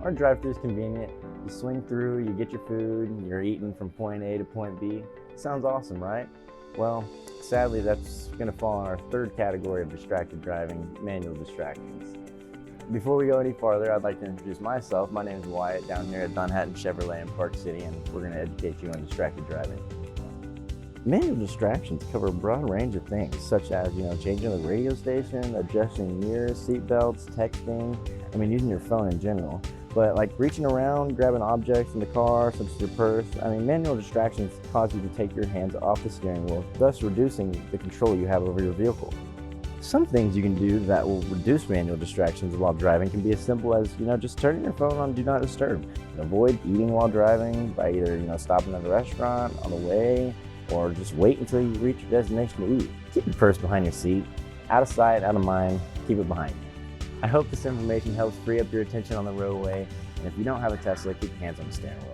Our drive-thru is convenient. You swing through, you get your food, you're eating from point A to point B. Sounds awesome, right? Well, sadly, that's going to fall in our third category of distracted driving, manual distractions. Before we go any farther, I'd like to introduce myself. My name is Wyatt, down here at Hattan Chevrolet in Park City, and we're going to educate you on distracted driving. Manual distractions cover a broad range of things, such as, changing the radio station, adjusting mirrors, seat belts, texting, using your phone in general. But like reaching around, grabbing objects in the car, such as your purse, manual distractions cause you to take your hands off the steering wheel, thus reducing the control you have over your vehicle. Some things you can do that will reduce manual distractions while driving can be as simple as, just turning your phone on Do Not Disturb. Avoid eating while driving by either, stopping at a restaurant on the way, or just wait until you reach your destination to eat. Keep your purse behind your seat. Out of sight, out of mind, keep it behind you. I hope this information helps free up your attention on the roadway, and if you don't have a Tesla, keep your hands on the steering wheel.